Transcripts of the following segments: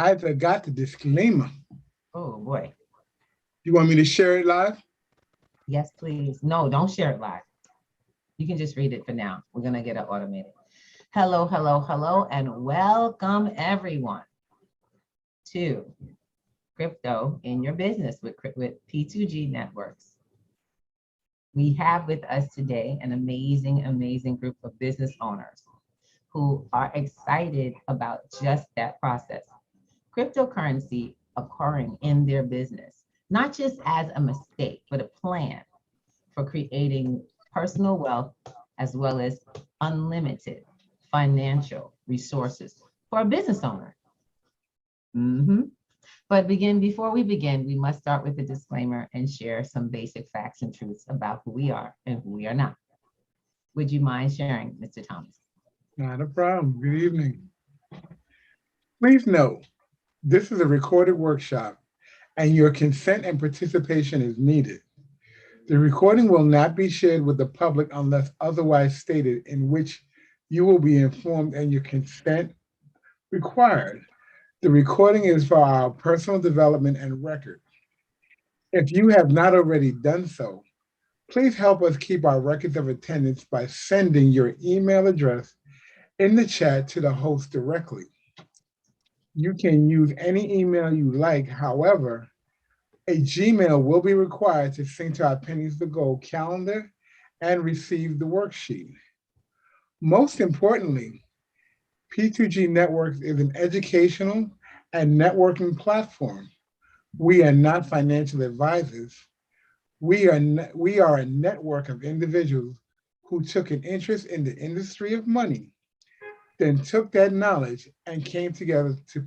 I forgot the disclaimer. Oh boy. You want me to share it live? Yes, please. No, don't share it live. You can just read it for now. We're gonna get it automated. Hello, hello, hello, and welcome everyone to Crypto in Your Business with P2G Networks. We have with us today an amazing, amazing group of business owners who are excited about just that process. Cryptocurrency occurring in their business, not just as a mistake, but a plan for creating personal wealth as well as unlimited financial resources for a business owner. Mhm. But before we begin, we must start with a disclaimer and share some basic facts and truths about who we are and who we are not. Would you mind sharing, Mr. Thomas? Not a problem. Good evening. Please note, this is a recorded workshop and your consent and participation is needed. The recording will not be shared with the public unless otherwise stated, in which you will be informed and your consent required. The recording is for our personal development and record. If you have not already done so, please help us keep our records of attendance by sending your email address in the chat to the host directly. You can use any email you like. However, a Gmail will be required to sync to our Pennies to Gold calendar and receive the worksheet. Most importantly, P2G Networks is an educational and networking platform. We are not financial advisors. We are a network of individuals who took an interest in the industry of money, then took that knowledge and came together to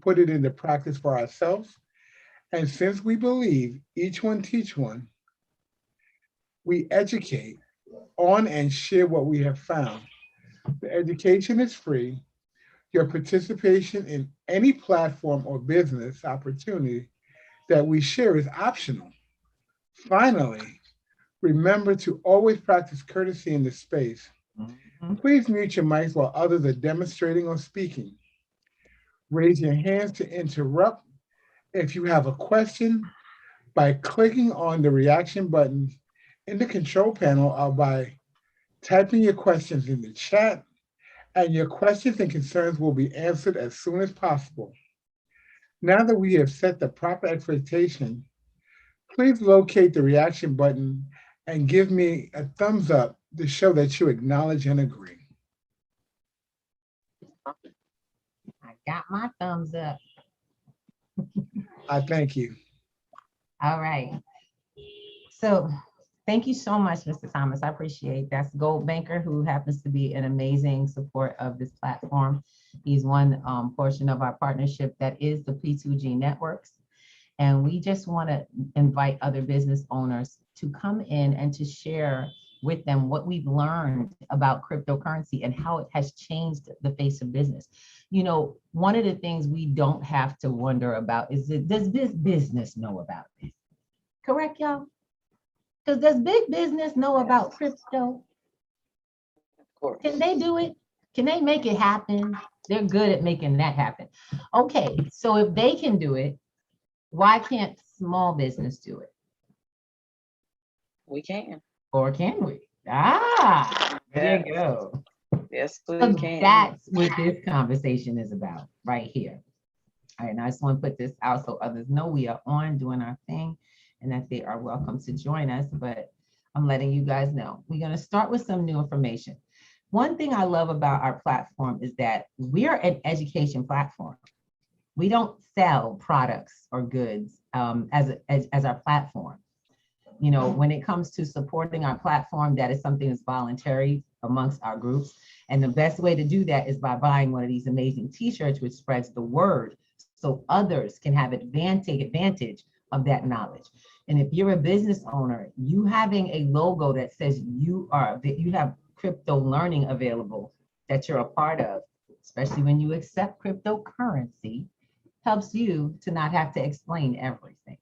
put it into practice for ourselves. And since we believe each one teach one, we educate on and share what we have found. The education is free. Your participation in any platform or business opportunity that we share is optional. Finally, remember to always practice courtesy in the space. Mhm. Please mute your mics while others are demonstrating or speaking. Raise your hands to interrupt if you have a question by clicking on the reaction buttons in the control panel or by typing your questions in the chat, and your questions and concerns will be answered as soon as possible. Now that we have set the proper expectation, please locate the reaction button and give me a thumbs up to show that you acknowledge and agree. I got my thumbs up. I thank you. All right. So thank you so much, Mr. Thomas. I appreciate that. That's Gold Banker, who happens to be an amazing support of this platform. He's one portion of our partnership that is the P2G Networks. And we just want to invite other business owners to come in and to share with them what we've learned about cryptocurrency and how it has changed the face of business. You know, one of the things we don't have to wonder about is does this business know about this? Correct, y'all? Because does big business know about crypto? Of course. Can they do it? Can they make it happen? They're good at making that happen. Okay, so if they can do it, why can't small business do it? We can. Or can we? Ah, there Yes. you go. Yes, we So can. that's what this conversation is about right here. All right, and I just want to put this out so others know we are on doing our thing and that they are welcome to join us. But I'm letting you guys know. We're going to start with some new information. One thing I love about our platform is that we're an education platform. We don't sell products or goods as our platform. You know, when it comes to supporting our platform, that is something that's voluntary amongst our groups. And the best way to do that is by buying one of these amazing t-shirts, which spreads the word so others can have advantage of that knowledge. And if you're a business owner, you having a logo that says you have crypto learning available that you're a part of, especially when you accept cryptocurrency, helps you to not have to explain everything.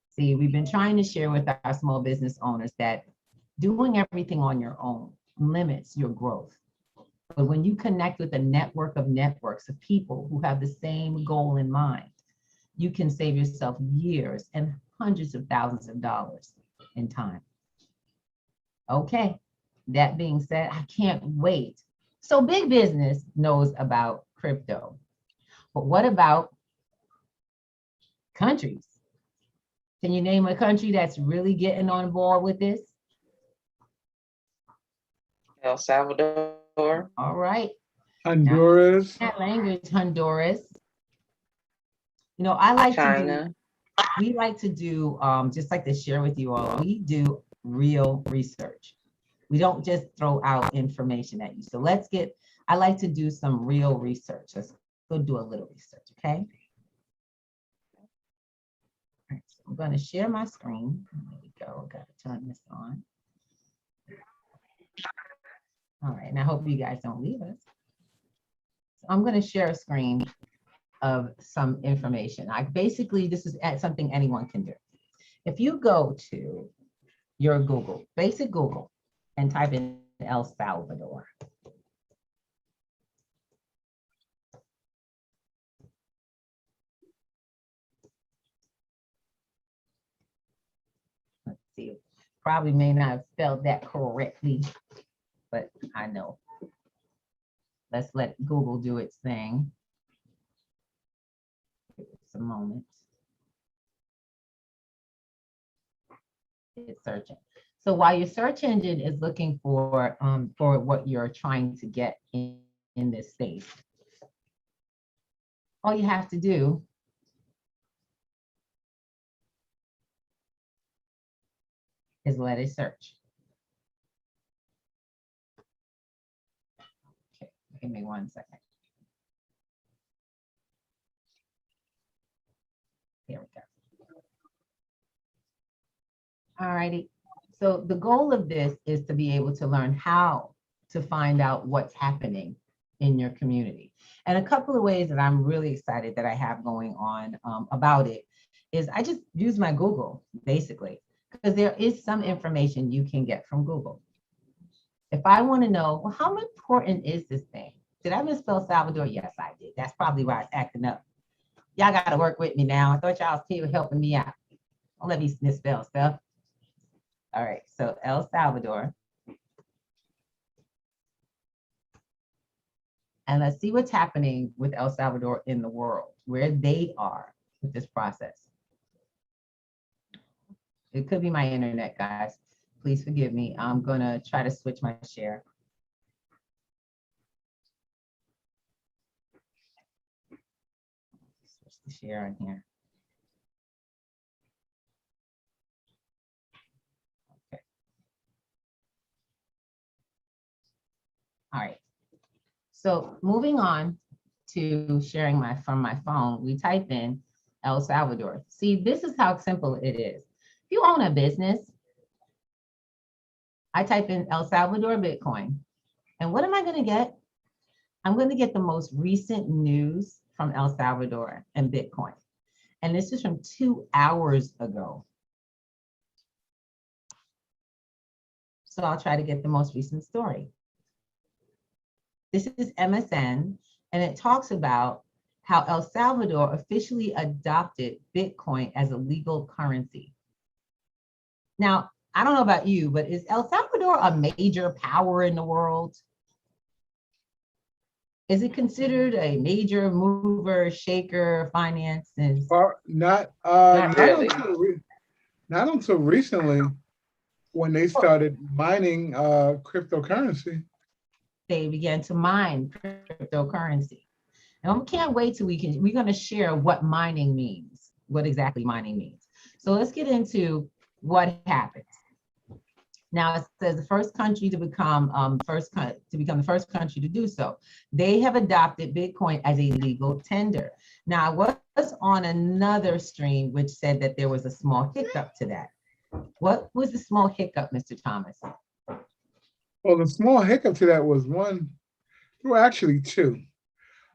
See, we've been trying to share with our small business owners that doing everything on your own limits your growth. But when you connect with a network of networks of people who have the same goal in mind, you can save yourself years and hundreds of thousands of dollars in time. Okay, that being said, I can't wait. So big business knows about crypto, but what about countries? Can you name a country that's really getting on board with this? El Salvador. All right, Honduras, that language, Honduras. You know, I like to do, China. we like to do, just like to share with you all, we do real research. We don't just throw out information at you. So let's get, I like to do some real research. Let's go do a little research, okay? All right, so I'm gonna share my screen. There we go, gotta turn this on. All right, and I hope you guys don't leave us. So I'm gonna share a screen of some information. Basically, this is something anyone can do. If you go to your Google, basic Google, and type in El Salvador. Let's see, probably may not have spelled that correctly, but I know. Let's let Google do its thing. Give it some moments. It's searching. So while your search engine is looking for what you're trying to get in this space, all you have to do is let it search. Okay, give me 1 second. Here we go. All righty. So the goal of this is to be able to learn how to find out what's happening in your community. And a couple of ways that I'm really excited that I have going on about it is I just use my Google, basically, because there is some information you can get from Google. If I want to know, well, how important is this thing? Did I misspell Salvador? Yes, I did. That's probably why it's acting up. Y'all got to work with me now. I thought y'all was here helping me out. Don't let me misspell stuff. All right, so El Salvador. And let's see what's happening with El Salvador in the world, where they are with this process. It could be my internet, guys. Please forgive me. I'm gonna try to switch my share. Switch the share in here. Okay. All right. So moving on to sharing from my phone, we type in El Salvador. See, this is how simple it is. If you own a business, I type in El Salvador Bitcoin. And what am I going to get? I'm going to get the most recent news from El Salvador and Bitcoin. And this is from 2 hours ago. So I'll try to get the most recent story. This is MSN, and it talks about how El Salvador officially adopted Bitcoin as a legal currency. Now, I don't know about you, but is El Salvador a major power in the world? Is it considered a major mover, shaker, finances? not really. not until recently, when they started mining cryptocurrency. They began to mine cryptocurrency. And I can't wait till we're going to share what mining means, what exactly mining means. So let's get into what happens. Now it says the first country to become the first country to do so. They have adopted Bitcoin as a legal tender. Now I was on another stream which said that there was a small hiccup to that. What was the small hiccup, Mr. Thomas? Well, the small hiccup to that was actually two.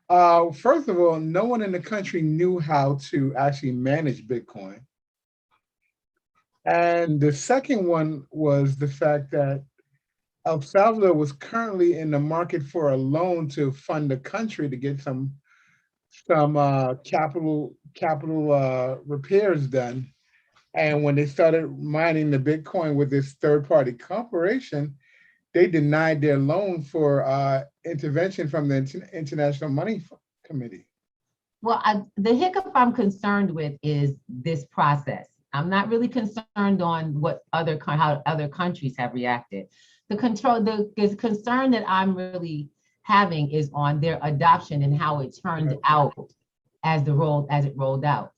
First of all, no one in the country knew how to actually manage Bitcoin. And the second one was the fact that El Salvador was currently in the market for a loan to fund the country to get some capital repairs done. And when they started mining the Bitcoin with this third-party corporation, they denied their loan for intervention from the International Money Committee. Well, the hiccup I'm concerned with is this process. I'm not really concerned on what how other countries have reacted. The concern that I'm really having is on their adoption and how it turned out as it rolled out.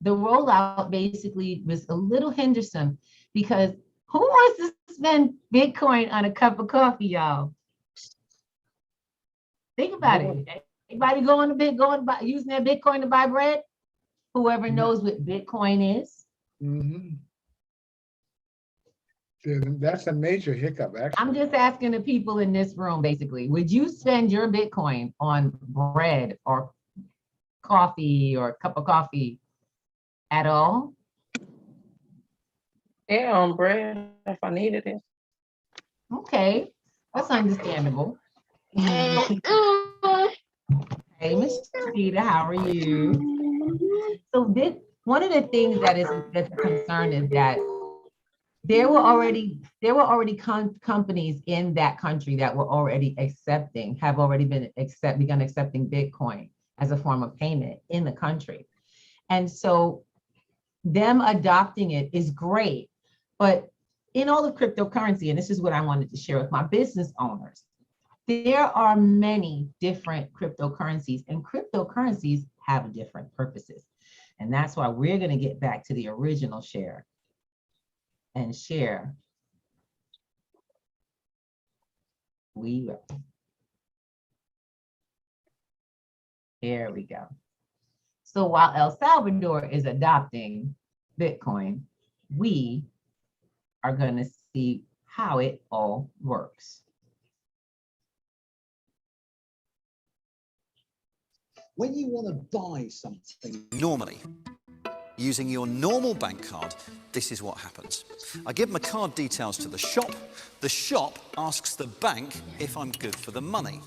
The rollout basically was a little hendersome because who wants to spend Bitcoin on a cup of coffee, y'all? Think about it. Anybody using their Bitcoin to buy bread? Whoever knows what Bitcoin is. Mm-hmm. That's a major hiccup, actually. I'm just asking the people in this room, basically, would you spend your Bitcoin on bread or coffee or a cup of coffee at all? Yeah, on bread if I needed it. Okay, that's understandable. Hey, Miss Rita, how are you? So one of the things that's a concern is that there were already companies in that country that were already begun accepting Bitcoin as a form of payment in the country. And so them adopting it is great, but in all of cryptocurrency, and this is what I wanted to share with my business owners, there are many different cryptocurrencies, and cryptocurrencies have different purposes. And that's why we're going to get back to the original share and share. We will. There we go. So while El Salvador is adopting Bitcoin, we are going to see how it all works. When you want to buy something normally, using your normal bank card, this is what happens. I give my card details to the shop asks the bank if I'm good for the money.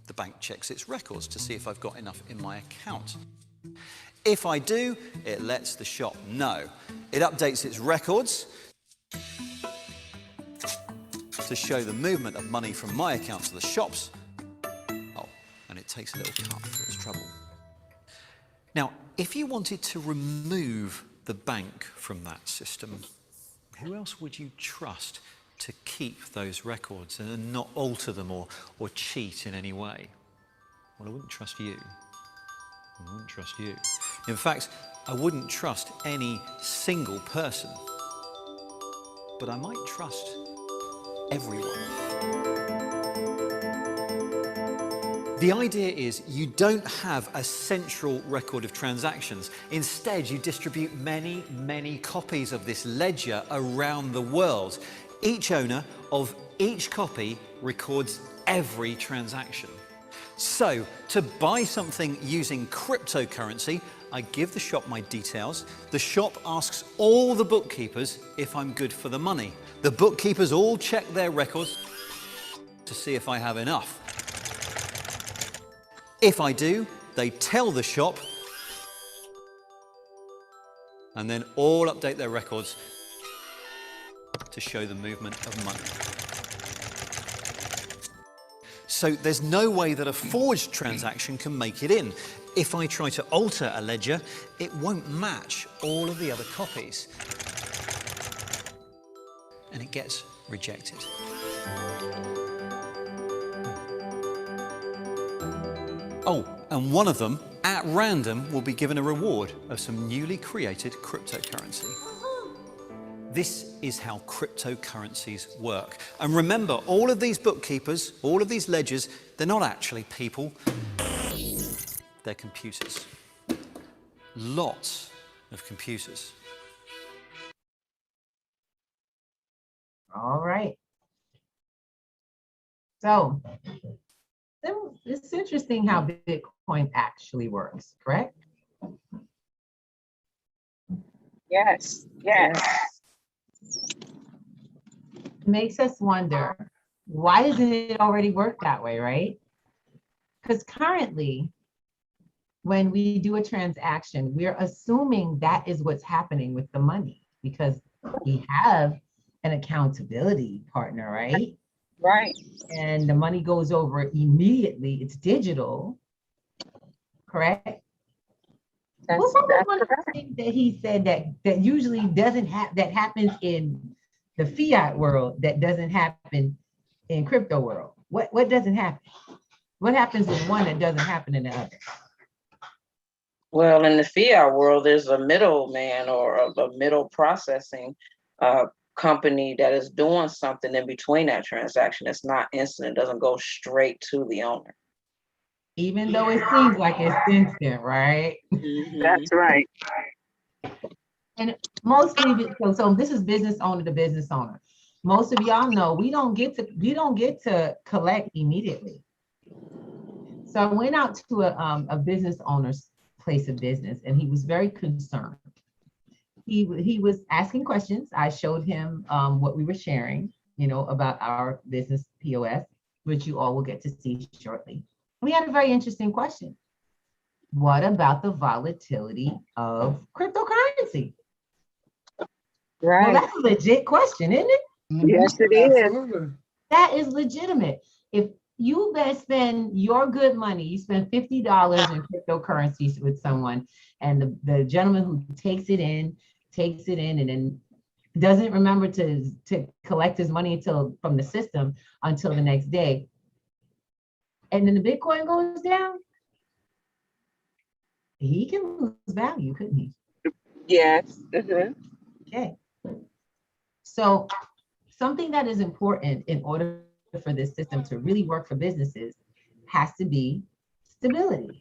The bank checks its records to see if I've got enough in my account. If I do, it lets the shop know. It updates its records to show the movement of money from my account to the shop's. Oh, and it takes a little cut for its trouble. Now, if you wanted to remove the bank from that system, who else would you trust to keep those records and not alter them or cheat in any way? Well, I wouldn't trust you. I wouldn't trust you. In fact, I wouldn't trust any single person, but I might trust everyone. The idea is you don't have a central record of transactions. Instead, you distribute many, many copies of this ledger around the world. Each owner of each copy records every transaction. So, to buy something using cryptocurrency, I give the shop my details. The shop asks all the bookkeepers if I'm good for the money. The bookkeepers all check their records to see if I have enough. If I do, they tell the shop, and then all update their records to show the movement of money. So there's no way that a forged transaction can make it in. If I try to alter a ledger, it won't match all of the other copies, and it gets rejected. Oh, and one of them, at random, will be given a reward of some newly created cryptocurrency. This is how cryptocurrencies work. And remember, all of these bookkeepers, all of these ledgers, they're not actually people, they're computers. Lots of computers. All right. So it's interesting how Bitcoin actually works, correct? Yes. makes us wonder, why doesn't it already work that way, right? Because currently, when we do a transaction, we're assuming that is what's happening with the money because we have an accountability partner, right? Right. And the money goes over immediately. It's digital, correct? That's What was one of the correct. things that he said that usually doesn't that happens in the fiat world that doesn't happen in crypto world? What doesn't happen? What happens in one that doesn't happen in the other? Well, in the fiat world, there's a middleman or a middle processing company that is doing something in between that transaction. It's not instant. It doesn't go straight to the owner. Even though it seems like it's instant, right? That's right. And mostly, so this is business owner to business owner. Most of y'all know we don't get to collect immediately. So I went out to a business owner's place of business, and he was very concerned. He was asking questions. I showed him what we were sharing, about our business POS, which you all will get to see shortly. We had a very interesting question. What about the volatility of cryptocurrency? Right. Well, that's a legit question, isn't it? Yes, it is. Absolutely. That is legitimate. If you spend your good money, you spend $50 in cryptocurrencies with someone, and the gentleman who takes it in, and then doesn't remember to collect his money from the system until the next day. And then the Bitcoin goes down, he can lose value, couldn't he? Yes. Okay. So something that is important in order for this system to really work for businesses has to be stability.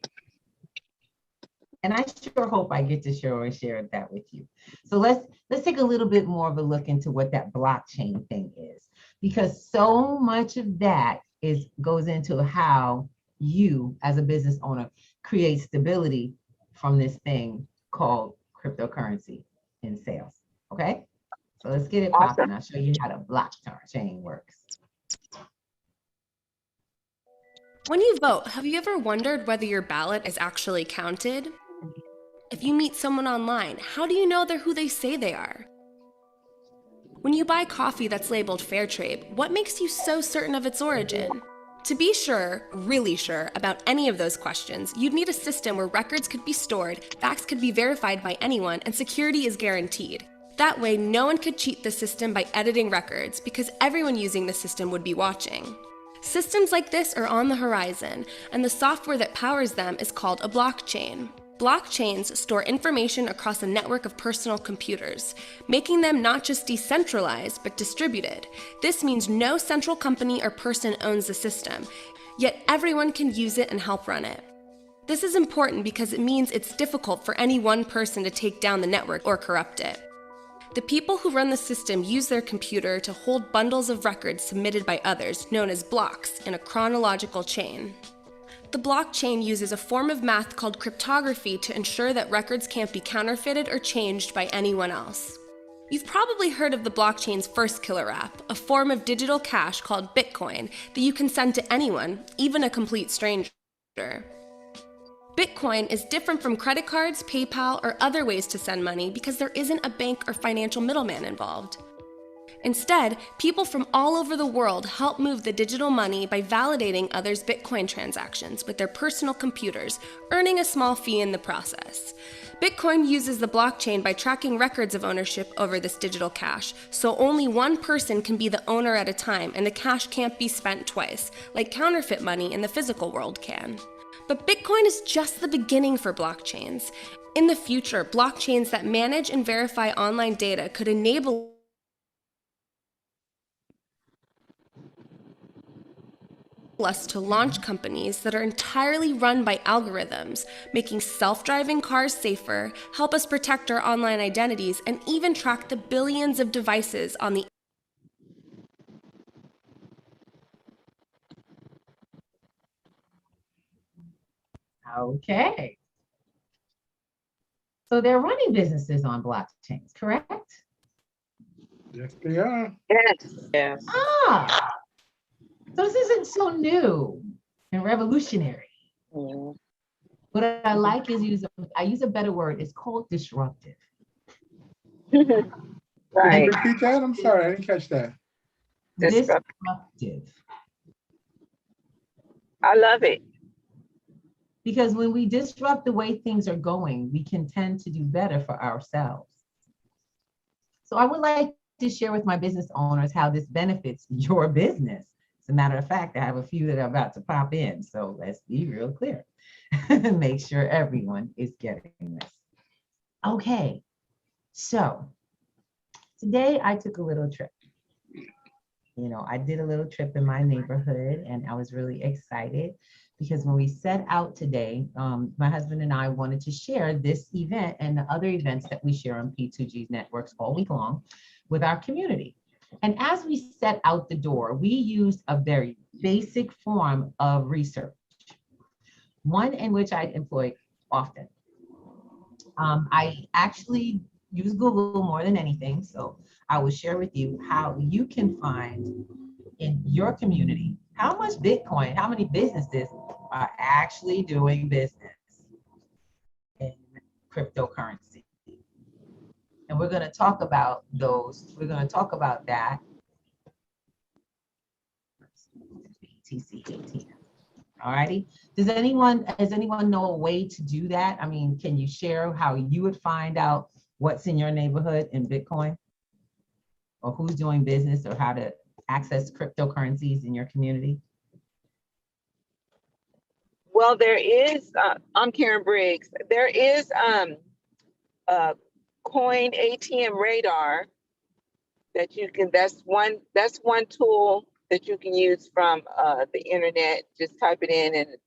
And I sure hope I get to share that with you. So let's take a little bit more of a look into what that blockchain thing is, because so much of that goes into how you as a business owner create stability from this thing called cryptocurrency in sales. Okay, so let's get it popping. I'll show you how the blockchain works. When you vote, have you ever wondered whether your ballot is actually counted? If you meet someone online, how do you know they're who they say they are? When you buy coffee that's labeled fair trade, what makes you so certain of its origin? To be sure, really sure, about any of those questions, you'd need a system where records could be stored, facts could be verified by anyone, and security is guaranteed. That way, no one could cheat the system by editing records, because everyone using the system would be watching. Systems like this are on the horizon, and the software that powers them is called a blockchain. Blockchains store information across a network of personal computers, making them not just decentralized, but distributed. This means no central company or person owns the system, yet everyone can use it and help run it. This is important because it means it's difficult for any one person to take down the network or corrupt it. The people who run the system use their computer to hold bundles of records submitted by others, known as blocks, in a chronological chain. The blockchain uses a form of math called cryptography to ensure that records can't be counterfeited or changed by anyone else. You've probably heard of the blockchain's first killer app, a form of digital cash called Bitcoin that you can send to anyone, even a complete stranger. Bitcoin is different from credit cards, PayPal, or other ways to send money because there isn't a bank or financial middleman involved. Instead, people from all over the world help move the digital money by validating others' Bitcoin transactions with their personal computers, earning a small fee in the process. Bitcoin uses the blockchain by tracking records of ownership over this digital cash, so only one person can be the owner at a time and the cash can't be spent twice, like counterfeit money in the physical world can. But Bitcoin is just the beginning for blockchains. In the future, blockchains that manage and verify online data could enable us to launch companies that are entirely run by algorithms, making self-driving cars safer, help us protect our online identities, and even track the billions of devices on the Okay. So they're running businesses on blockchains, correct? Yes, they are. Yes. Ah, so this isn't so new and revolutionary. Mhm. What I like is I use a better word. It's called disruptive. Could you Right. repeat that? I'm sorry, I didn't catch that. Disruptive. I love it. Because when we disrupt the way things are going, we can tend to do better for ourselves. So I would like to share with my business owners how this benefits your business. As a matter of fact, I have a few that are about to pop in. So let's be real clear. Make sure everyone is getting this. Okay, so today I took a little trip. You know, I did a little trip in my neighborhood and I was really excited because when we set out today, my husband and I wanted to share this event and the other events that we share on P2G's networks all week long with our community. And as we set out the door, we used a very basic form of research, one in which I employ often. I actually use Google more than anything, so I will share with you how you can find in your community how much Bitcoin, how many businesses are actually doing business in cryptocurrency. And we're going to talk about those. We're going to talk about that. BTC ATM. All righty. Does anyone know a way to do that? I mean, can you share how you would find out what's in your neighborhood in Bitcoin, or who's doing business, or how to access cryptocurrencies in your community? Well, there is, I'm Karen Briggs. There is Coin ATM Radar that you can, that's one tool that you can use from the internet. Just type it in and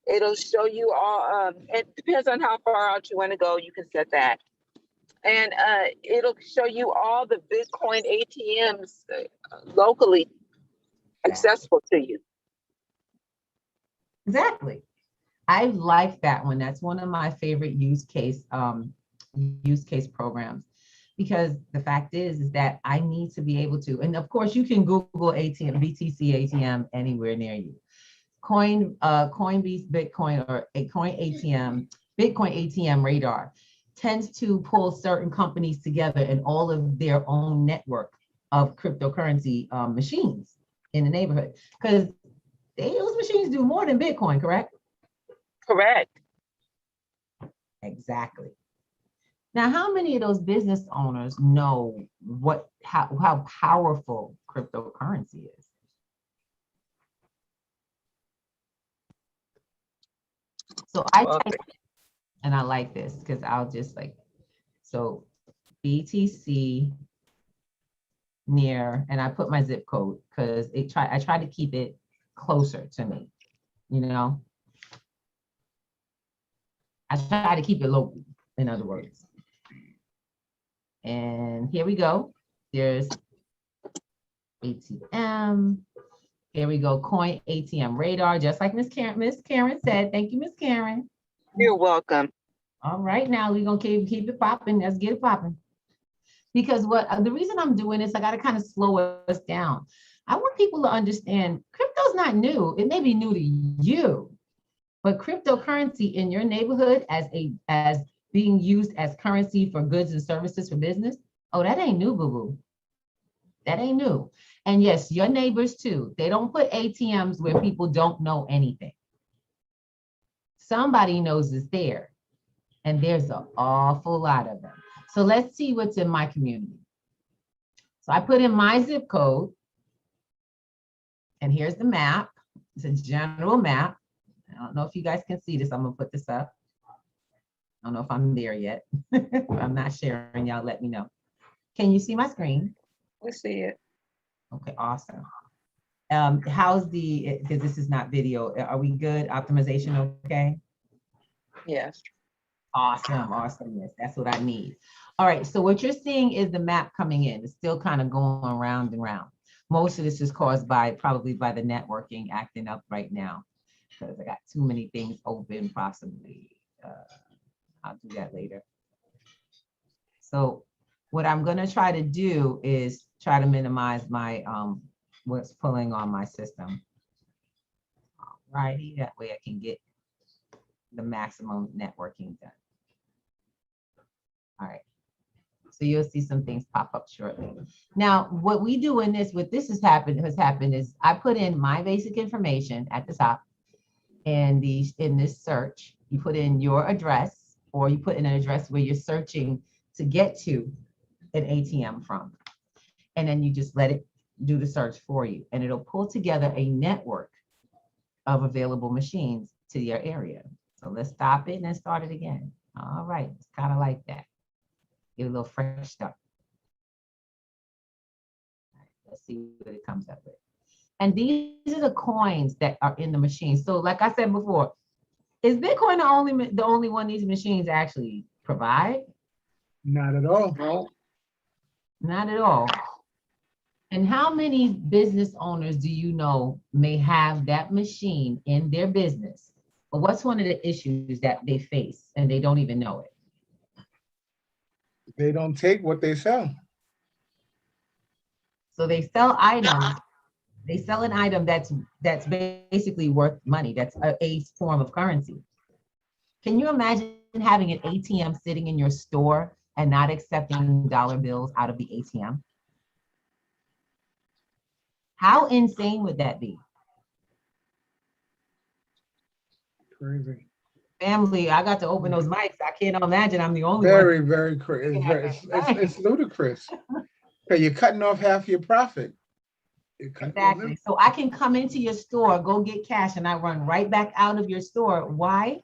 it'll show you all, it depends on how far out you want to go, you can set that. And it'll show you all the Bitcoin ATMs locally accessible to you. Exactly. I like that one. That's one of my favorite use case programs, because the fact is that I need to be able to, and of course you can Google ATM, BTC ATM anywhere near you. Coinbase Bitcoin or a Coin ATM, Bitcoin ATM Radar tends to pull certain companies together in all of their own network of cryptocurrency machines in the neighborhood, because those machines do more than Bitcoin, correct? Correct. Exactly. Now, how many of those business owners know how powerful cryptocurrency is? So I type, and I like this because I'll just like, so BTC near, and I put my zip code because I try to keep it closer to me, you know? I try to keep it local, in other words. And here we go. There's ATM. Here we go, Coin ATM Radar, just like Miss Karen said. Thank you, Miss Karen. You're welcome. All right, now we're gonna keep it popping. Let's get it popping. Because the reason I'm doing this, I gotta kind of slow us down. I want people to understand crypto's not new. It may be new to you, but cryptocurrency in your neighborhood as being used as currency for goods and services for business, oh, that ain't new, boo-boo. That ain't new. And yes, your neighbors too. They don't put ATMs where people don't know anything. Somebody knows it's there, and there's an awful lot of them. So let's see what's in my community. So I put in my zip code, and here's the map. It's a general map. I don't know if you guys can see this. I'm gonna put this up. I don't know if I'm there yet. If I'm not sharing, y'all let me know. Can you see my screen? We see it. Okay, awesome. How's because this is not video, are we good? Optimization okay? Yes. Awesome, awesomeness. That's what I need. All right, so what you're seeing is the map coming in. It's still kind of going round and round. Most of this is caused probably by the networking acting up right now, because I got too many things open, possibly. I'll do that later. So what I'm gonna try to do is try to minimize my, what's pulling on my system. Right, that way I can get the maximum networking done. All right. So you'll see some things pop up shortly. Now, what we do in this, what this has happened is I put in my basic information at the top, and in this search, you put in your address, or you put in an address where you're searching to get to an ATM from. And then you just let it do the search for you, and it'll pull together a network of available machines to your area. So let's stop it and then start it again. All right, it's kind of like that. Get a little fresh start. All right, let's see what it comes up with. And these are the coins that are in the machine. So like I said before, is Bitcoin the only one these machines actually provide? Not at all. No, Not at all. And how many business owners do you know may have that machine in their business? But what's one of the issues that they face and they don't even know it? They don't take what they sell. So they sell items. They sell an item that's basically worth money. That's a form of currency. Can you imagine having an ATM sitting in your store and not accepting dollar bills out of the ATM? How insane would that be? Crazy. Family, I got to open those mics. I can't imagine I'm the only Very, one. very crazy. Yeah, It's ludicrous. Okay, you're cutting off half your profit. Exactly. So I can come into your store, go get cash, and I run right back out of your store. Why?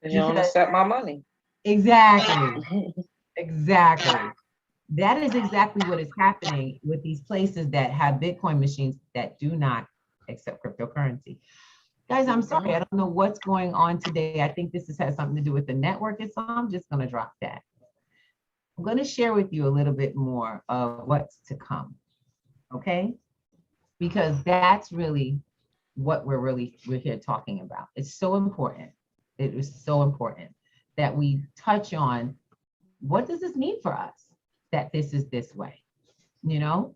you don't Because- accept my money. Exactly. Exactly. That is exactly what is happening with these places that have Bitcoin machines that do not accept cryptocurrency. Guys, I'm sorry, I don't know what's going on today. I think this has something to do with the network, and so I'm just going to drop that. I'm going to share with you a little bit more of what's to come, okay? Because that's really what we're here talking about. It's so important. It is so important that we touch on what does this mean for us that this is this way, you know?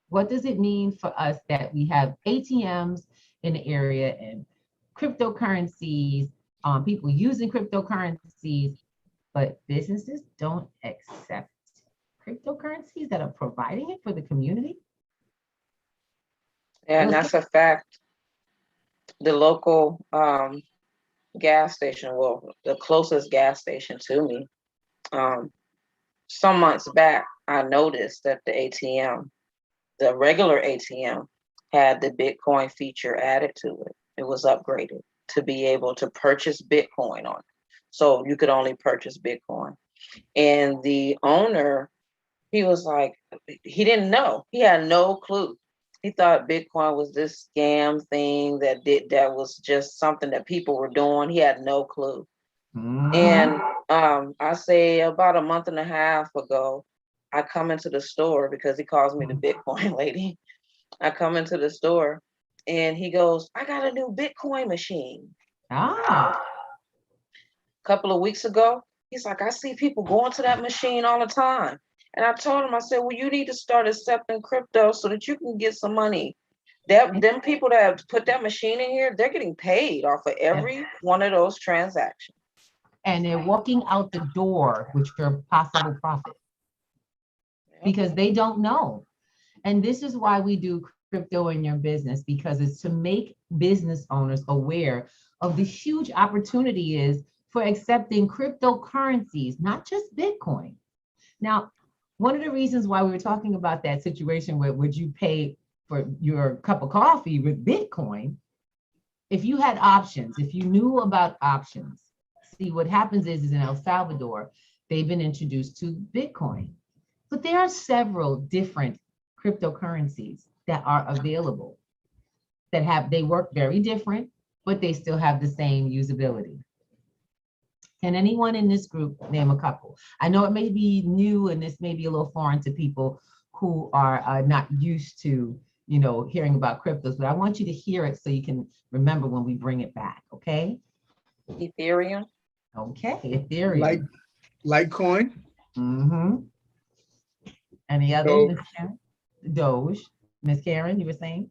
What does it mean for us that we have ATMs in the area and cryptocurrencies, people using cryptocurrencies, but businesses don't accept cryptocurrencies that are providing it for the community? Yeah, and that's a fact. The local gas station, well, the closest gas station to me, some months back, I noticed that the ATM, the regular ATM, had the Bitcoin feature added to it. It was upgraded to be able to purchase Bitcoin on it. So you could only purchase Bitcoin. And the owner, he was like, he didn't know. He had no clue. He thought Bitcoin was this scam thing that was just something that people were doing. He had no clue. And I say about a month and a half ago, I come into the store because he calls me the Bitcoin lady. I come into the store and he goes, I got a new Bitcoin machine. Ah, A couple of weeks ago, he's like, I see people going to that machine all the time. And I told him, I said, well, you need to start accepting crypto so that you can get some money. Them people that have put that machine in here, they're getting paid off of every one of those transactions. and they're walking out the door with your possible profit because they don't know. And this is why we do crypto in your business, because it's to make business owners aware of the huge opportunity is for accepting cryptocurrencies, not just Bitcoin. Now, one of the reasons why we were talking about that situation where would you pay for your cup of coffee with Bitcoin, if you had options, if you knew about options, see what happens is in El Salvador, they've been introduced to Bitcoin, but there are several different cryptocurrencies that are available that they work very different, but they still have the same usability. Can anyone in this group name a couple? I know it may be new and this may be a little foreign to people who are not used to, you know, hearing about cryptos, but I want you to hear it so you can remember when we bring it back, okay? Ethereum. Okay, Ethereum. Litecoin. Mm-hmm. Any others, Doge. Ms. Karen? Doge. Ms. Karen, you were saying?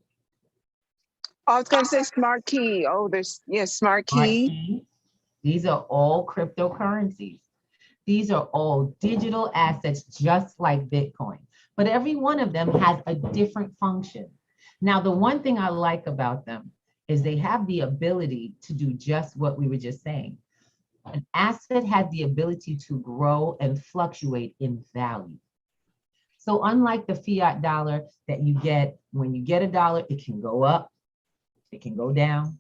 I was gonna say smart key. Oh, there's, yes, smart Smart key. key. These are all cryptocurrencies. These are all digital assets, just like Bitcoin. But every one of them has a different function. Now, the one thing I like about them is they have the ability to do just what we were just saying. An asset has the ability to grow and fluctuate in value. So unlike the fiat dollar that you get, when you get a dollar, it can go up, it can go down.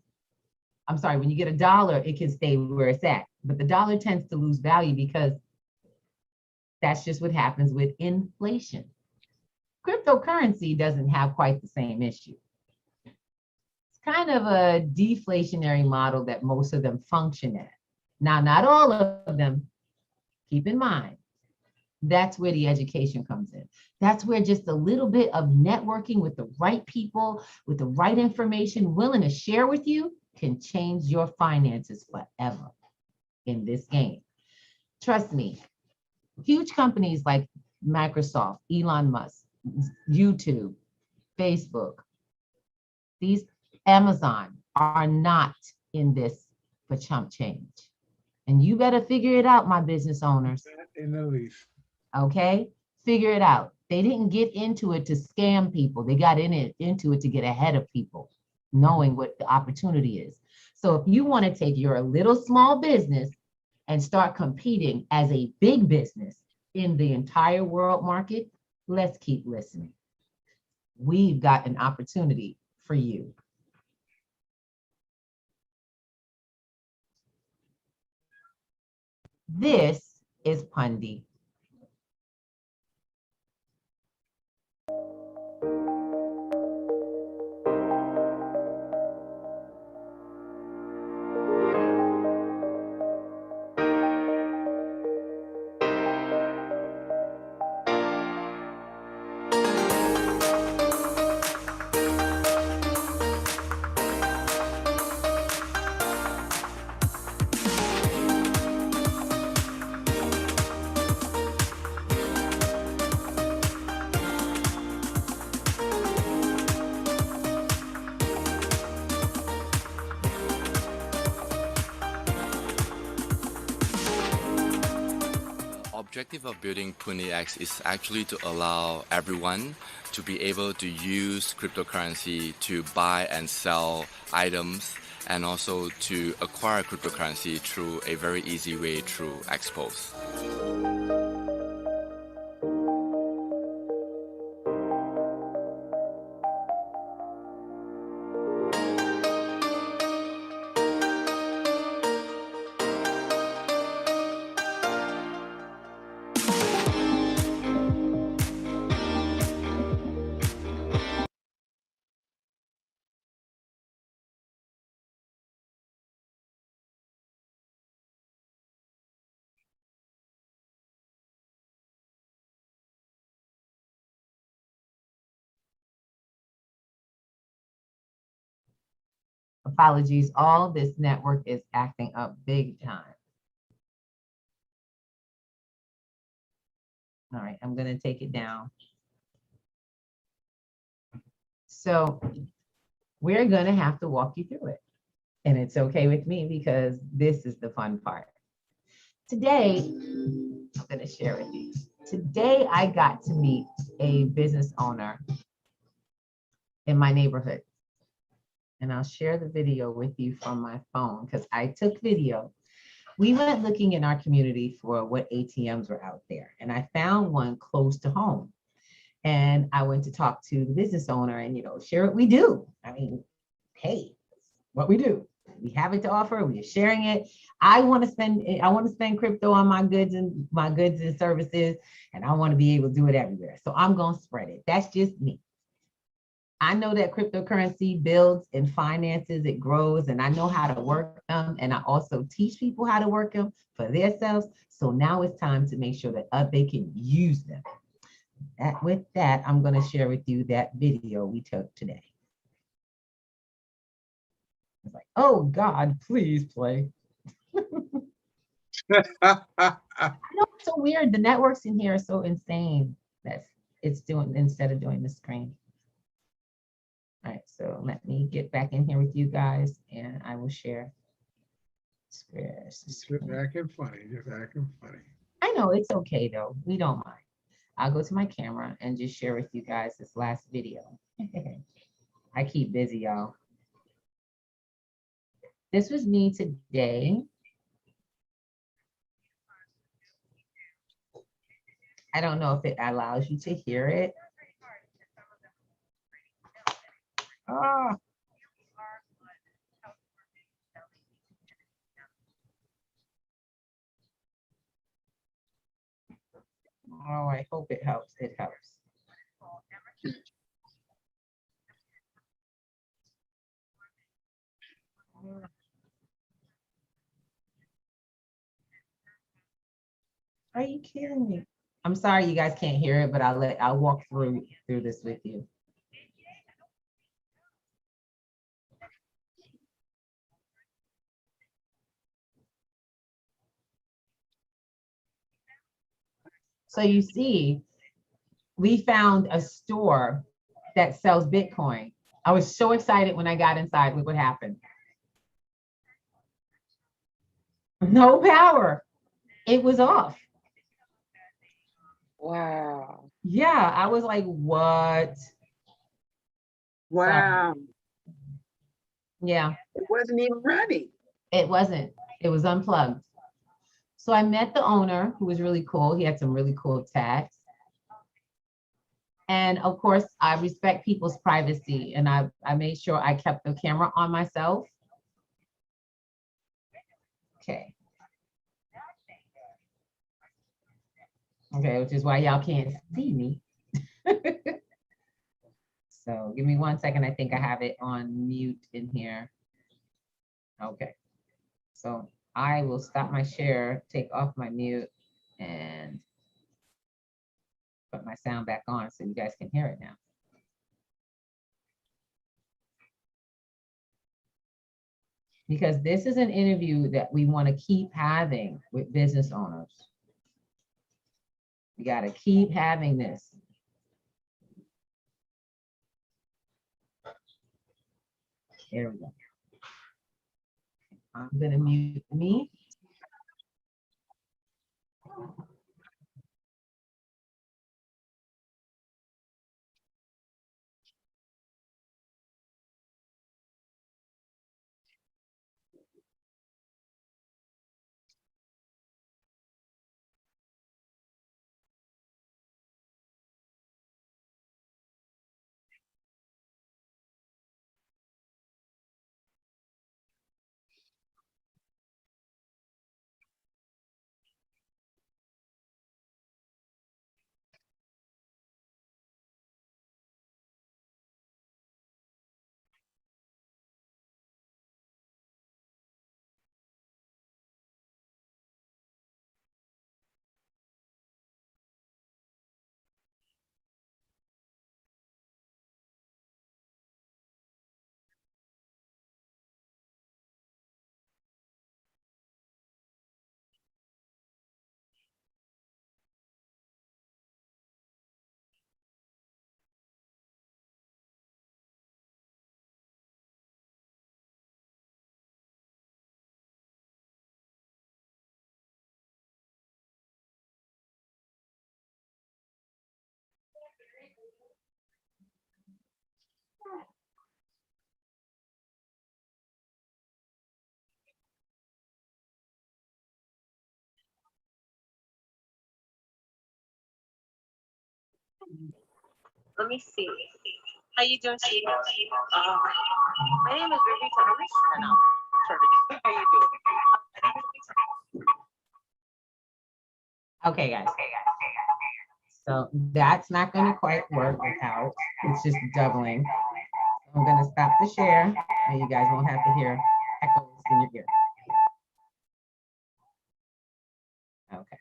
I'm sorry, when you get a dollar, it can stay where it's at. But the dollar tends to lose value because that's just what happens with inflation. Cryptocurrency doesn't have quite the same issue. It's kind of a deflationary model that most of them function at. Now, not all of them, keep in mind, that's where the education comes in. That's where just a little bit of networking with the right people, with the right information, willing to share with you, can change your finances forever in this game. Trust me, huge companies like Microsoft, Elon Musk, YouTube, Facebook, these Amazon are not in this for chump change. And you better figure it out, my business owners. In the least. Okay? Figure it out. They didn't get into it to scam people. They got into it to get ahead of people, knowing what the opportunity is. So if you want to take your little small business and start competing as a big business in the entire world market, let's keep listening. We've got an opportunity for you. This is Pundi. Objective of building PundiX is actually to allow everyone to be able to use cryptocurrency to buy and sell items and also to acquire cryptocurrency through a very easy way through Expose. Apologies, all this network is acting up big time. All right, I'm gonna take it down. So we're gonna have to walk you through it. And it's okay with me because this is the fun part. Today, I'm gonna share with you. Today, I got to meet a business owner in my neighborhood. And I'll share the video with you from my phone because I took video. We went looking in our community for what ATMs were out there, and I found one close to home. And I went to talk to the business owner and, share what we do. I mean, hey, what we do. We have it to offer. We are sharing it. I want to spend crypto on my goods and services, and I want to be able to do it everywhere. So I'm going to spread it. That's just me. I know that cryptocurrency builds in finances, it grows, and I know how to work them. And I also teach people how to work them for themselves. So now it's time to make sure that they can use them. With that, I'm going to share with you that video we took today. It's like, oh God, please play. know it's so weird. The networks in here are so insane that it's doing instead of doing the screen. All right, so let me get back in here with you guys and I will share. Just acting funny, just acting funny. I know it's okay though. We don't mind. I'll go to my camera and just share with you guys this last video. I keep busy, y'all. This was me today. I don't know if it allows you to hear it. Oh. Oh, I hope it helps. It helps. Are you kidding me? I'm sorry you guys can't hear it, but I'll walk through this with you. So you see, we found a store that sells Bitcoin. I was so excited when I got inside. Look what happened. No power. It was off. Wow. Yeah, I was like, what? Wow. Yeah. It wasn't even running. It wasn't. It was unplugged. So I met the owner, who was really cool. He had some really cool tags. And of course, I respect people's privacy, and I made sure I kept the camera on myself. Okay. Okay, which is why y'all can't see me. So give me 1 second. I think I have it on mute in here. Okay. So I will stop my share, take off my mute, and put my sound back on so you guys can hear it now. Because this is an interview that we want to keep having with business owners. We got to keep having this. There we go. I'm going to mute me. Let me see. How you doing, sweetheart? My name is Ruby Thomas, and I'm Turkish. How you doing? My name is Ruby Thomas. Okay, guys. So that's not going to quite work without. It's just doubling. I'm going to stop the share, and you guys won't have to hear echoes in your ear. Okay.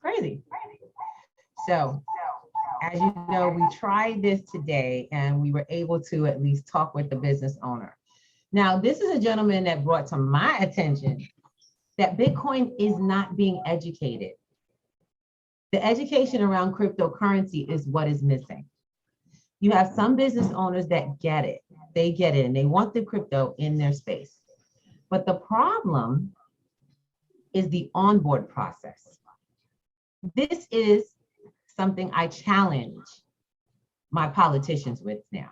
Crazy. So, as you know, we tried this today, and we were able to at least talk with the business owner. Now, this is a gentleman that brought to my attention that Bitcoin is not being educated. The education around cryptocurrency is what is missing. You have some business owners that get it. They get it and they want the crypto in their space. But the problem is the onboard process. This is something I challenge my politicians with now.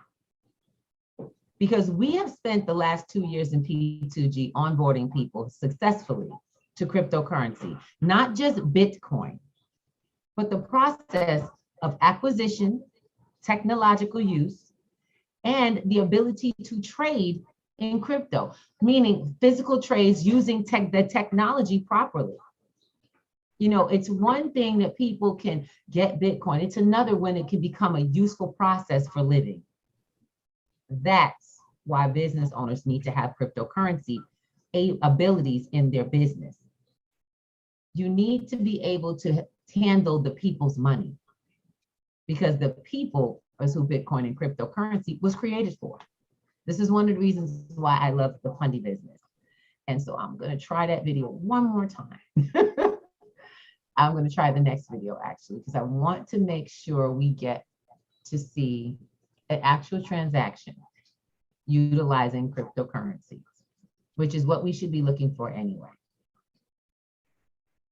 Because we have spent the last 2 years in P2G onboarding people successfully to cryptocurrency, not just Bitcoin, but the process of acquisition, technological use, and the ability to trade in crypto, meaning physical trades using the technology properly. You know, it's one thing that people can get Bitcoin. It's another when it can become a useful process for living. That's why business owners need to have cryptocurrency abilities in their business. You need to be able to handle the people's money, because the people is who Bitcoin and cryptocurrency was created for. This is one of the reasons why I love the Pundy business. And so I'm going to try that video one more time. I'm going to try the next video actually, because I want to make sure we get to see an actual transaction utilizing cryptocurrencies, which is what we should be looking for anyway.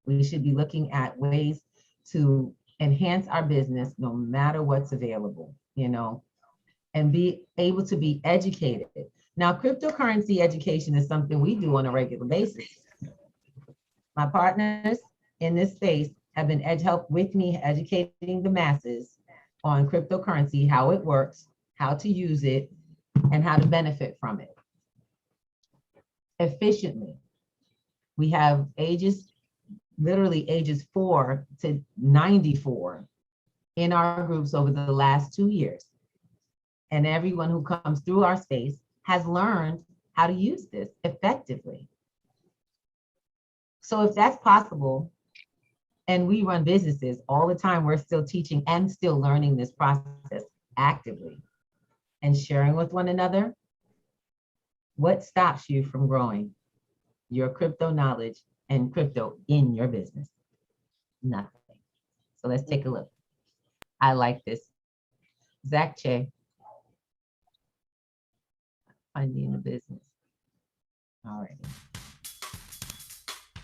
We should be looking at ways to enhance our business no matter what's available, you know, and be able to be educated. Now, cryptocurrency education is something we do on a regular basis. My partners in this space have been help with me educating the masses on cryptocurrency, how it works, how to use it, and how to benefit from it efficiently. We have literally ages 4 to 94 in our groups over the last 2 years. And everyone who comes through our space has learned how to use this effectively. So if that's possible, and we run businesses all the time, we're still teaching and still learning this process actively and sharing with one another, what stops you from growing your crypto knowledge and crypto in your business? Nothing. So let's take a look. I like this. Zach Che, finding the business. All right.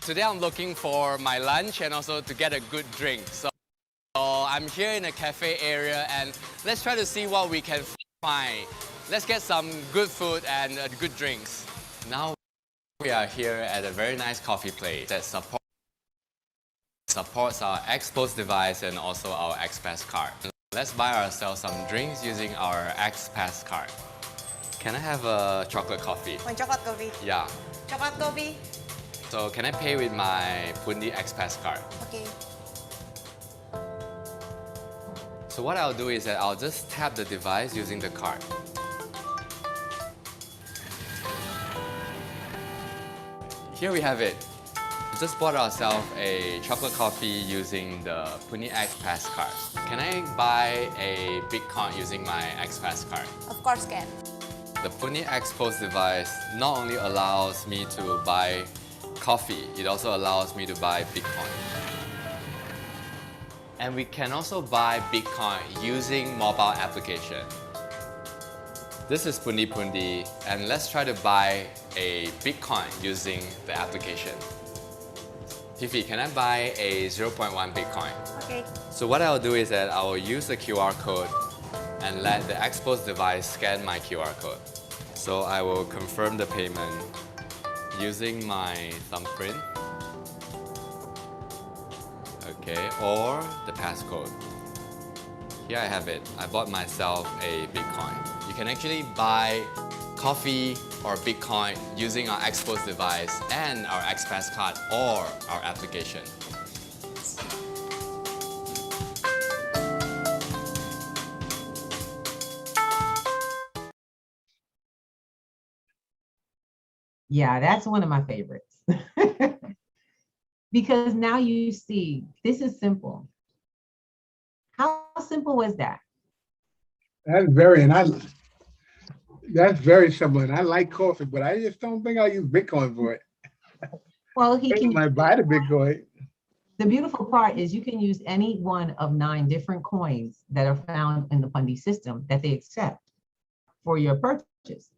Today I'm looking for my lunch and also to get a good drink. So I'm here in a cafe area and let's try to see what we can find. Let's get some good food and good drinks. Now we are here at a very nice coffee place that supports our XPOS device and also our XPass card. Let's buy ourselves some drinks using our XPass card. Can I have a chocolate coffee? One chocolate coffee. Yeah. Chocolate coffee. So can I pay with my Pundi XPass card? Okay. So what I'll do is that I'll just tap the device using the card. Here we have it. We just bought ourselves a chocolate coffee using the Pundi XPass card. Can I buy a Bitcoin using my XPass card? Of course can. The Pundi XPoS device not only allows me to buy coffee, it also allows me to buy Bitcoin. And we can also buy Bitcoin using mobile application. This is Pundi Pundi, and let's try to buy a Bitcoin using the application. Fifi, can I buy a 0.1 Bitcoin? Okay. So what I'll do is that I will use the QR code and let the XPoS device scan my QR code. So I will confirm the payment using my thumbprint. Okay, or the passcode. Here I have it. I bought myself a Bitcoin. You can actually buy coffee or Bitcoin using our XPoS device and our XPass card or our application. Yeah, that's one of my favorites. Because now you see, this is simple. How simple was that? That's very simple. And I like coffee, but I just don't think I'll use Bitcoin for it. Well, he They can, might buy the Bitcoin. the beautiful part is you can use any one of 9 different coins that are found in the Fundy system that they accept for your purchase.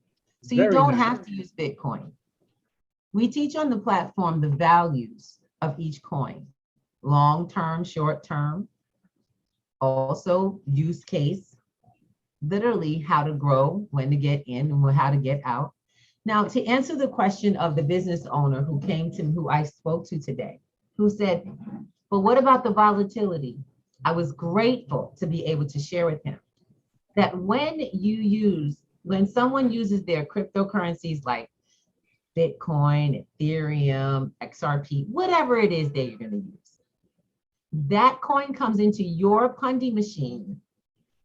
So you Very don't nice. have to use Bitcoin. We teach on the platform the values of each coin, long-term, short-term, also use case, literally how to grow, when to get in, and how to get out. Now, to answer the question of the business owner who I spoke to today, who said, but what about the volatility? I was grateful to be able to share with him that when someone uses their cryptocurrencies like Bitcoin, Ethereum, XRP, whatever it is that you're going to use, that coin comes into your Pundi machine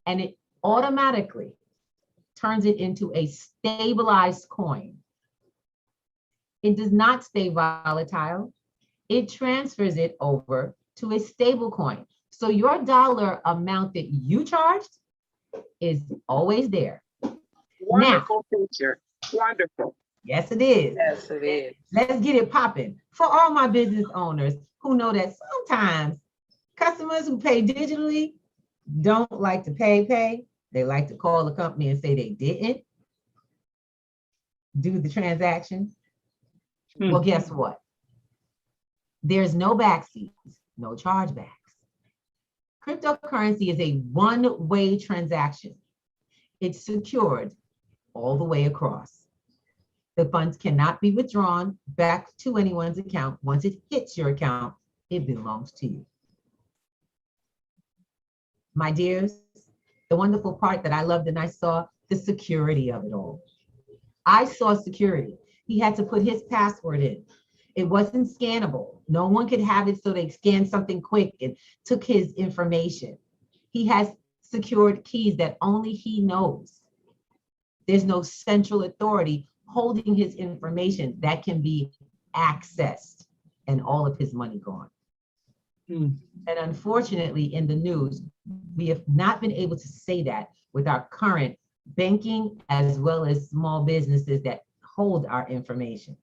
and it automatically turns it into a stabilized coin. It does not stay volatile. It transfers it over to a stable coin. So your dollar amount that you charged is always there. Wonderful feature. Wonderful. Yes, it is. Yes, it is. Let's get it popping. For all my business owners who know that sometimes customers who pay digitally don't like to pay. They like to call the company and say they didn't do the transaction. Well, guess what? There's no backseats, no chargebacks. Cryptocurrency is a one-way transaction. It's secured all the way across. The funds cannot be withdrawn back to anyone's account. Once it hits your account, it belongs to you. My dears, the wonderful part that I loved and I saw the security of it all. I saw security. He had to put his password in. It wasn't scannable. No one could have it, so they scanned something quick and took his information. He has secured keys that only he knows. There's no central authority holding his information that can be accessed and all of his money gone. And unfortunately, in the news, we have not been able to say that with our current banking as well as small businesses that hold our information.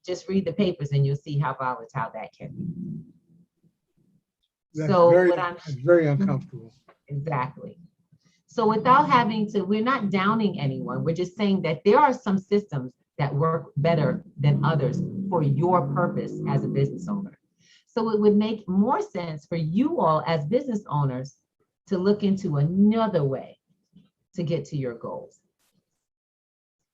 Just read the papers and you'll see how volatile that can be. That's So very, what I'm that's very uncomfortable. exactly. So without having to, we're not downing anyone. We're just saying that there are some systems that work better than others for your purpose as a business owner. So it would make more sense for you all as business owners to look into another way to get to your goals.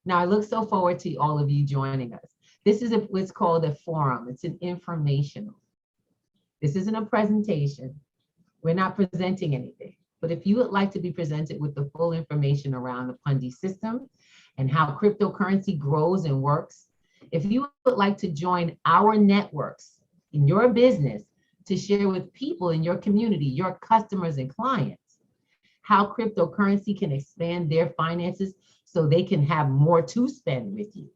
Now, I look so forward to all of you joining us. This is what's called a forum. It's an informational. This isn't a presentation. We're not presenting anything. But if you would like to be presented with the full information around the Pundi system and how cryptocurrency grows and works, if you would like to join our networks in your business to share with people in your community, your customers and clients, how cryptocurrency can expand their finances so they can have more to spend with you,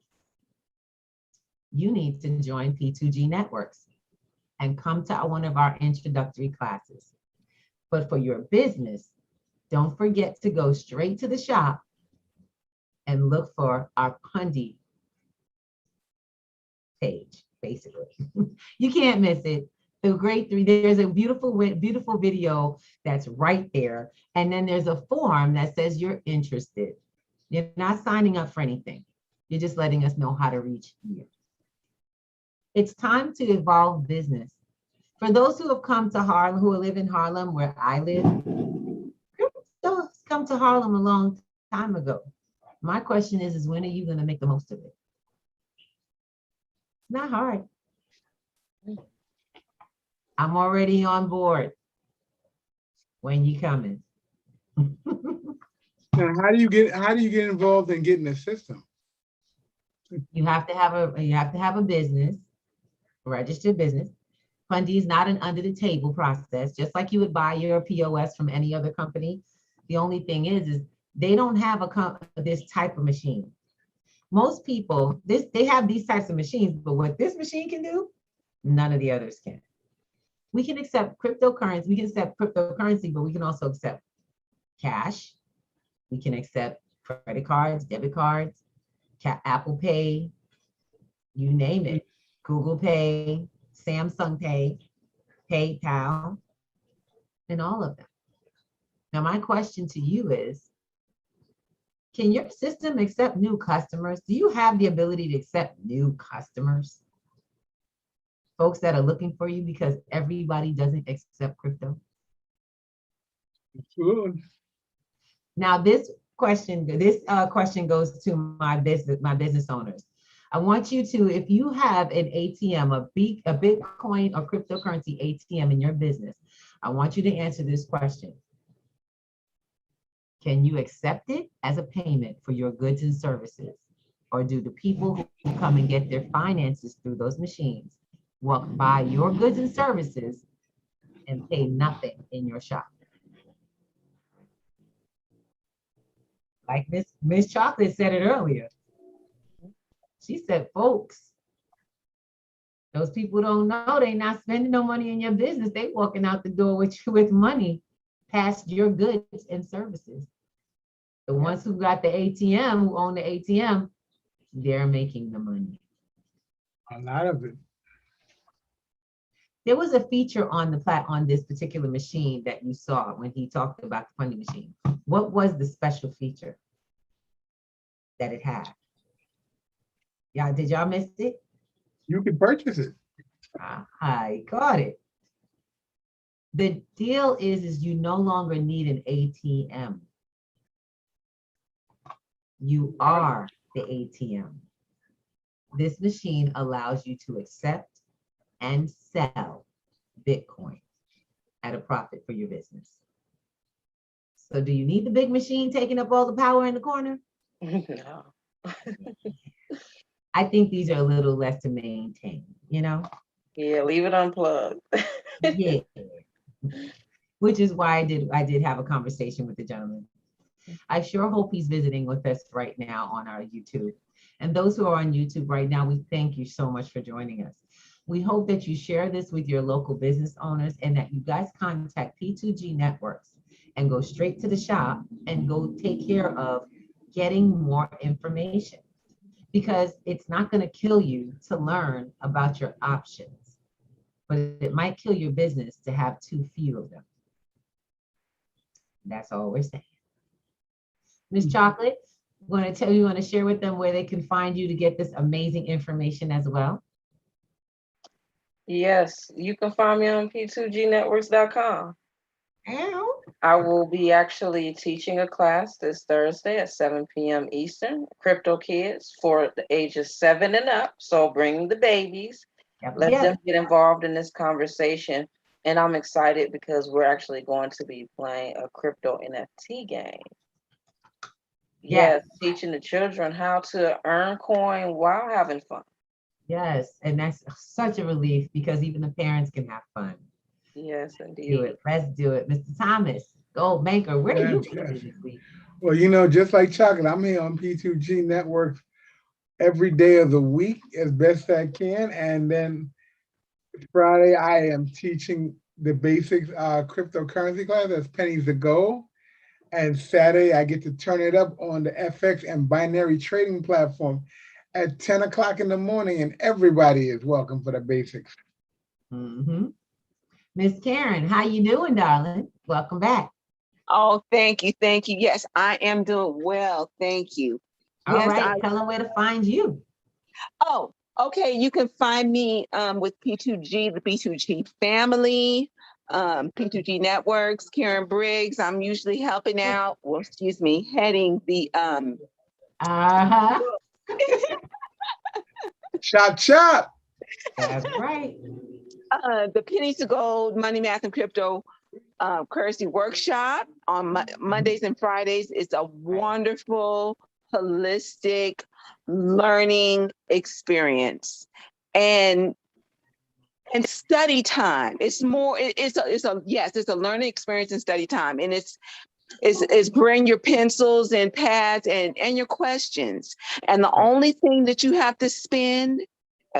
you need to join P2G Networks and come to one of our introductory classes. But for your business, don't forget to go straight to the shop and look for our Pundi page, basically. You can't miss it. The great three, there's a beautiful video that's right there. And then there's a form that says you're interested. You're not signing up for anything. You're just letting us know how to reach you. It's time to evolve business. For those who have come to Harlem, who live in Harlem, where I live, crypto has come to Harlem a long time ago. My question is when are you going to make the most of it? It's not hard. I'm already on board. When you coming? Now, how do you get involved in getting the system? You have to have a business, a registered business. Pundi is not an under the table process, just like you would buy your POS from any other company. The only thing is they don't have this type of machine. Most people, they have these types of machines, but what this machine can do, none of the others can. We can accept cryptocurrency. We can accept cryptocurrency, but we can also accept cash. We can accept credit cards, debit cards, Apple Pay, you name it, Google Pay, Samsung Pay, PayPal, and all of them. Now, my question to you is, can your system accept new customers? Do you have the ability to accept new customers? Folks that are looking for you because everybody doesn't accept crypto? Absolutely. Now, this question goes to my business owners. I want you to, if you have an ATM, a Bitcoin or cryptocurrency ATM in your business, I want you to answer this question. Can you accept it as a payment for your goods and services? Or do the people who come and get their finances through those machines walk by your goods and services and pay nothing in your shop? Like Miss Chocolate said it earlier. She said, folks, those people don't know they not spending no money in your business. They walking out the door with money past your goods and services. The ones who got the ATM, who own the ATM, they're making the money. A lot of it. There was a feature on this particular machine that you saw when he talked about the funding machine. What was the special feature that it had? Did y'all miss it? You could purchase it. I got it. The deal is you no longer need an ATM. You are the ATM. This machine allows you to accept and sell Bitcoin at a profit for your business. So do you need the big machine taking up all the power in the corner? No. I think these are a little less to maintain, you know? Yeah, leave it unplugged. Yeah. Which is why I did have a conversation with the gentleman. I sure hope he's visiting with us right now on our YouTube. And those who are on YouTube right now, we thank you so much for joining us. We hope that you share this with your local business owners and that you guys contact P2G Networks and go straight to the shop and go take care of getting more information, because it's not going to kill you to learn about your options, but it might kill your business to have too few of them. That's all we're saying. Miss Chocolate, want to share with them where they can find you to get this amazing information as well? Yes, you can find me on p2gnetworks.com. Ow. I will be actually teaching a class this Thursday at 7 p.m. Eastern, Crypto Kids for the ages 7 and up. So bring the babies, let them get involved in this conversation. And I'm excited because we're actually going to be playing a crypto NFT game. Yes, teaching the children how to earn coin while having fun. Yes, and that's such a relief because even the parents can have fun. Yes, indeed. Do it. Let's do it. Mr. Thomas, Gold Maker, where are you this week? Well, you know, just like Chocolate, I'm here on P2G Network every day of the week as best I can. And then Friday, I am teaching the basics cryptocurrency class. That's pennies to go. And Saturday, I get to turn it up on the FX and binary trading platform at 10 o'clock in the morning, and everybody is welcome for the basics. Miss Karen, how you doing, darling? Welcome back. Oh, thank you. Thank you. Yes, I am doing well. Thank you. All right, tell them where to find you. Oh, okay. You can find me with P2G, the P2G family, P2G Networks, Karen Briggs. I'm usually helping out, heading the Chop. That's right. The Pennies to Gold Money, Math, and Crypto Currency Workshop on Mondays and Fridays. It's a wonderful, holistic learning experience and study time. It's a learning experience and study time, and it's bring your pencils and pads and your questions. And the only thing that you have to spend,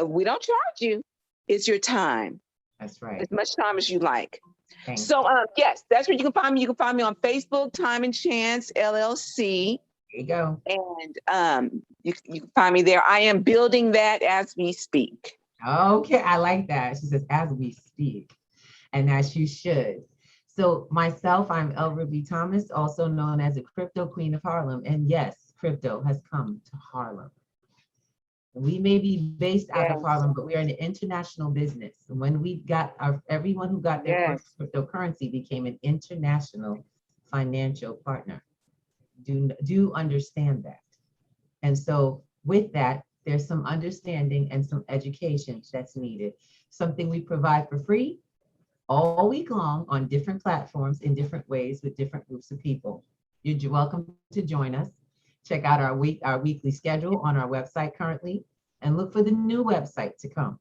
we don't charge you, is your time. That's right. As much time as you like. Thanks. So yes, that's where you can find me. You can find me on Facebook, Time and Chance LLC. There you go. And You can find me there. I am building that as we speak. Okay, I like that. She says, as we speak, and as you should. So myself, I'm El Ruby Thomas, also known as the Crypto Queen of Harlem. And yes, crypto has come to Harlem. We may be based out of Yes. Harlem, but we are an international business. When we got everyone who got their Yes. first cryptocurrency became an international financial partner. Do understand that. And so with that, there's some understanding and some education that's needed. Something we provide for free all week long on different platforms in different ways with different groups of people. You're welcome to join us. Check out our weekly schedule on our website currently, and look for the new website to come.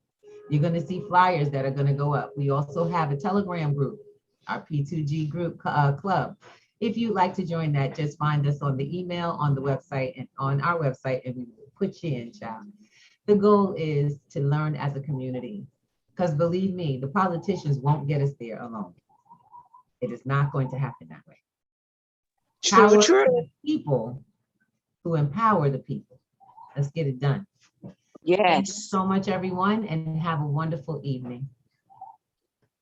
You're going to see flyers that are going to go up. We also have a Telegram group, our P2G group club. If you'd like to join that, just find us on the email, on the website, and on our website, and we will put you in, child. The goal is to learn as a community, because believe me, the politicians won't get us there alone. It is not going to happen that way. Power to the people who empower the people. Let's get it done. Thank you Yes. so much, everyone, and have a wonderful evening.